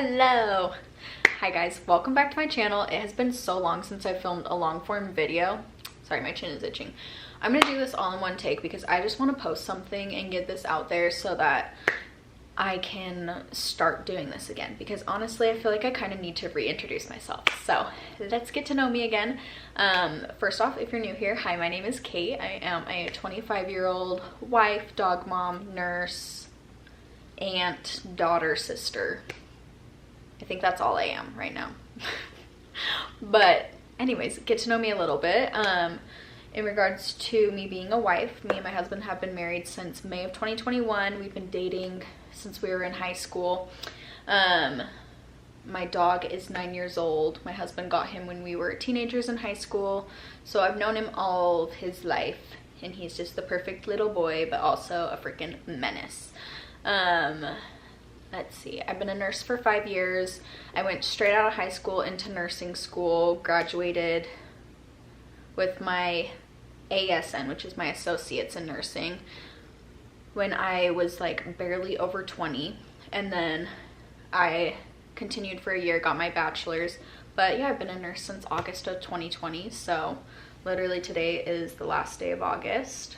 Hello. Hi guys, welcome back to my channel. It has been so long since I filmed a long form video. Sorry, my chin is itching. I'm gonna do this all in one take because I just want to post something and get this out there so that I can start doing this again, because honestly I feel like I kind of need to reintroduce myself. So let's get to know me again. First off, if you're new here, hi, my name is Kate. I am a 25-year-old wife, dog mom, nurse, aunt, daughter, sister. I think that's all I am right now. But anyways, get to know me a little bit. In regards to me being a wife, me and my husband have been married since May of 2021. We've been dating since we were in high school. My dog is 9 years old. My husband got him when we were teenagers in high school. So I've known him all of his life, and he's just the perfect little boy, but also a freaking menace. Let's see, I've been a nurse for 5 years. I went straight out of high school into nursing school, graduated with my ASN, which is my associates in nursing, when I was like barely over 20. And then I continued for a year, got my bachelor's. But yeah, I've been a nurse since August of 2020. So literally today is the last day of August.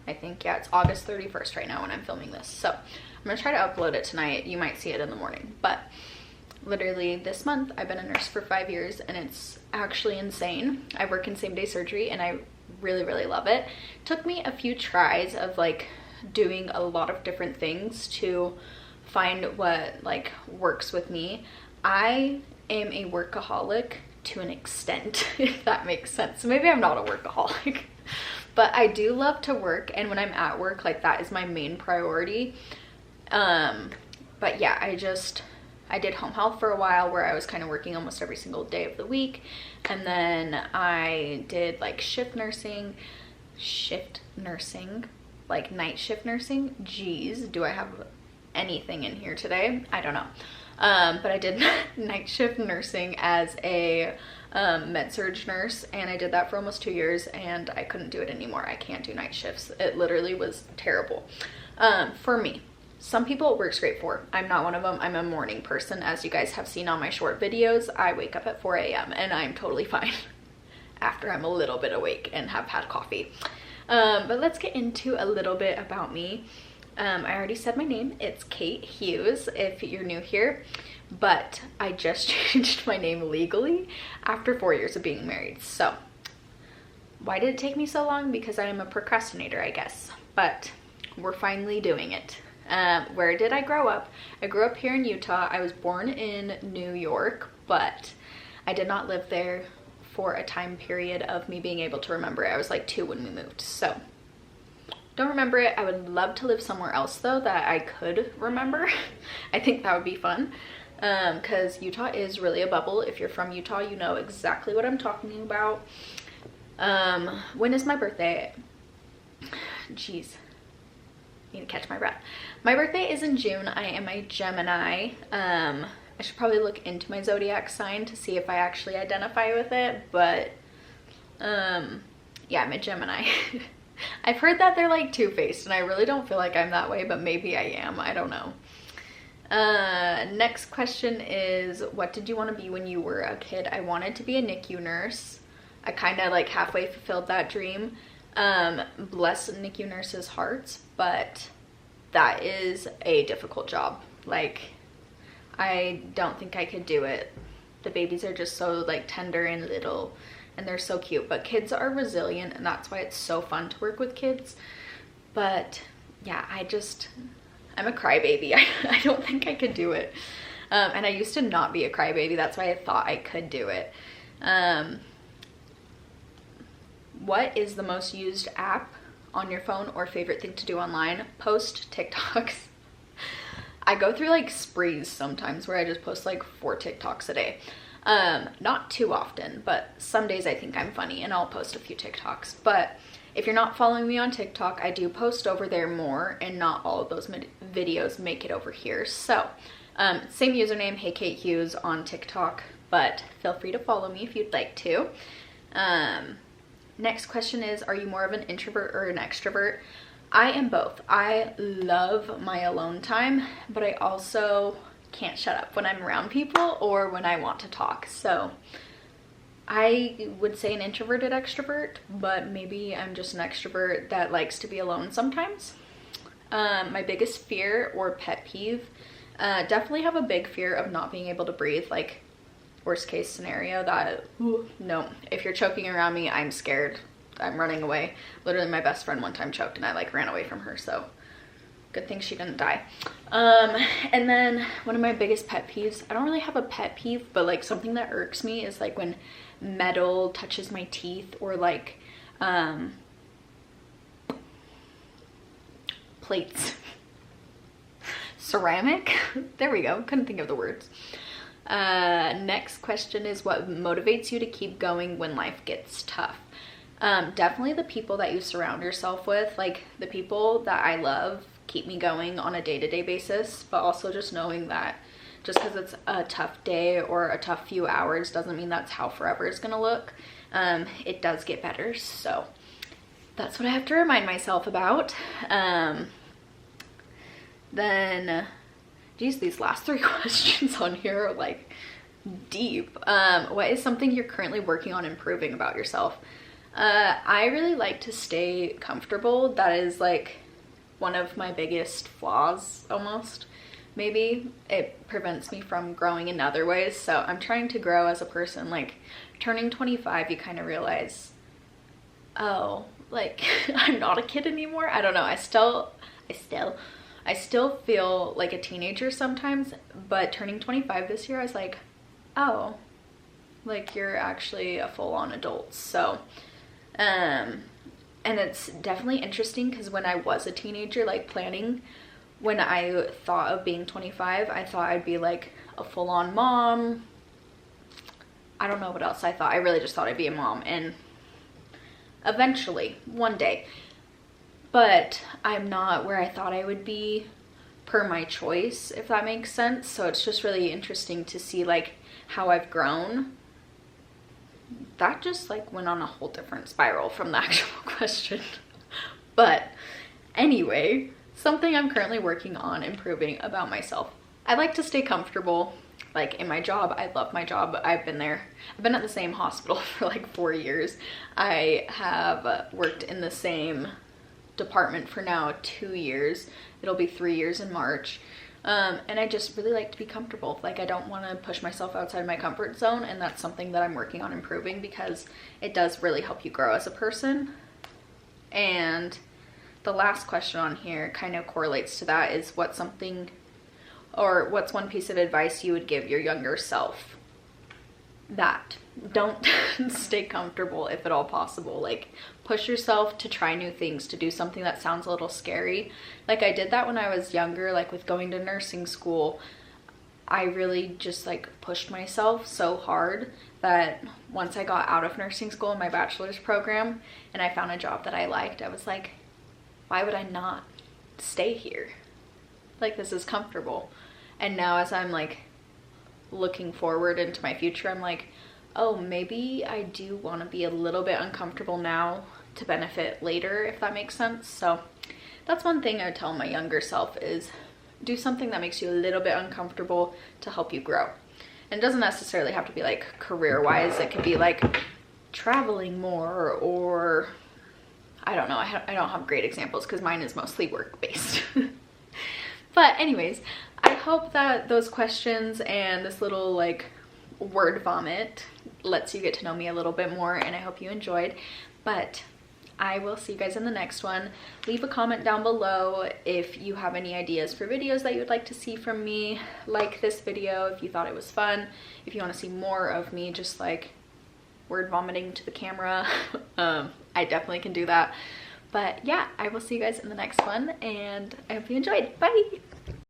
I think, yeah, it's August 31st right now when I'm filming this. So I'm gonna try to upload it tonight. You might see it in the morning, but literally this month I've been a nurse for 5 years, and it's actually insane. I work in same-day surgery and I really love it. Took me a few tries of like doing a lot of different things to find what like works with me. I am a workaholic to an extent, if that makes sense. So maybe I'm not a workaholic, but I do love to work, and when I'm at work, like, that is my main priority. But yeah, I did home health for a while where I was kind of working almost every single day of the week. And then I did like shift nursing, like night shift nursing. Jeez, do I have anything in here today? I don't know. But I did night shift nursing as a med-surg nurse, and I did that for almost 2 years, and I couldn't do it anymore. I can't do night shifts. It literally was terrible for me. Some people it works great for. I'm not one of them. I'm a morning person. As you guys have seen on my short videos, I wake up at 4 a.m. and I'm totally fine after I'm a little bit awake and have had coffee. But let's get into a little bit about me. I already said my name. It's Kate Hughes if you're new here, but I just changed my name legally after 4 years of being married. So why did it take me so long? Because I am a procrastinator, I guess, but we're finally doing it. Where did I grow up? I grew up here in Utah. I was born in New York, but I did not live there for a time period of me being able to remember it. I was like 2 when we moved, so don't remember it. I would love to live somewhere else though that I could remember. I think that would be fun, because Utah is really a bubble. If you're from Utah, you know exactly what I'm talking about. When is my birthday? Jeez, need to catch my breath. My birthday is in June. I am a Gemini. I should probably look into my zodiac sign to see if I actually identify with it, but yeah, I'm a Gemini. I've heard that they're like two-faced, and I really don't feel like I'm that way, but maybe I am. I don't know. Next question is, what did you want to be when you were a kid? I wanted to be a NICU nurse. I kind of like halfway fulfilled that dream. Bless NICU nurses' hearts, but that is a difficult job. Like, I don't think I could do it. The babies are just so like tender and little, and they're so cute, but kids are resilient, and that's why it's so fun to work with kids. But yeah, I'm a crybaby. I don't think I could do it. And I used to not be a crybaby. That's why I thought I could do it. What is the most used app on your phone or favorite thing to do online? Post TikToks. I go through like sprees sometimes where I just post like 4 TikToks a day. Not too often, but some days I think I'm funny and I'll post a few TikToks. But if you're not following me on TikTok, I do post over there more, and not all of those videos make it over here. So same username, Hey Kate Hughes, on TikTok, but feel free to follow me if you'd like to. Next question is, are you more of an introvert or an extrovert? I am both. I love my alone time, but I also can't shut up when I'm around people or when I want to talk. So I would say an introverted extrovert, but maybe I'm just an extrovert that likes to be alone sometimes. My biggest fear or pet peeve, definitely have a big fear of not being able to breathe. Like, worst case scenario, that, no, if you're choking around me, I'm scared. I'm running away. Literally my best friend one time choked and I like ran away from her, so good thing she didn't die. And then one of my biggest pet peeves, I don't really have a pet peeve, but like something that irks me is like when metal touches my teeth, or like plates. Ceramic. There we go. Couldn't think of the words. Next question is, what motivates you to keep going when life gets tough? Definitely the people that you surround yourself with. Like, the people that I love keep me going on a day-to-day basis, but also just knowing that just because it's a tough day or a tough few hours doesn't mean that's how forever is gonna look. It does get better, so that's what I have to remind myself about. Then, geez, these last 3 questions on here are like deep. What is something you're currently working on improving about yourself? I really like to stay comfortable. That is like one of my biggest flaws, almost. Maybe it prevents me from growing in other ways. So I'm trying to grow as a person. Like, turning 25, you kind of realize, oh, like I'm not a kid anymore. I don't know. I still feel like a teenager sometimes, but turning 25 this year, I was like, oh, like you're actually a full-on adult. So, and it's definitely interesting because when I was a teenager, like planning, when I thought of being 25, I thought I'd be like a full-on mom. I don't know what else I thought. I really just thought I'd be a mom, and eventually, one day. But I'm not where I thought I would be per my choice, if that makes sense. So it's just really interesting to see like how I've grown. That just like went on a whole different spiral from the actual question. But anyway, something I'm currently working on improving about myself. I like to stay comfortable. Like in my job, I love my job. I've been at the same hospital for like 4 years. I have worked in the same department for now 2 years. It'll be 3 years in March. And I just really like to be comfortable. Like, I don't want to push myself outside my comfort zone, and that's something that I'm working on improving because it does really help you grow as a person. And the last question on here kind of correlates to that, is what's one piece of advice you would give your younger self? That don't stay comfortable if at all possible. Like, push yourself to try new things, to do something that sounds a little scary. Like, I did that when I was younger, like with going to nursing school. I really just like pushed myself so hard that once I got out of nursing school in my bachelor's program and I found a job that I liked, I was like, why would I not stay here? Like, this is comfortable. And now as I'm like looking forward into my future, I'm like, oh, maybe I do want to be a little bit uncomfortable now to benefit later, if that makes sense. So that's one thing I would tell my younger self, is do something that makes you a little bit uncomfortable to help you grow. And it doesn't necessarily have to be like career-wise. It could be like traveling more, or I don't know. I don't have great examples because mine is mostly work-based. But anyways, I hope that those questions and this little like word vomit lets you get to know me a little bit more, and I hope you enjoyed. But I will see you guys in the next one. Leave a comment down below if you have any ideas for videos that you would like to see from me. Like this video if you thought it was fun. If you want to see more of me just like word vomiting to the camera, I definitely can do that. But yeah, I will see you guys in the next one, and I hope you enjoyed. Bye!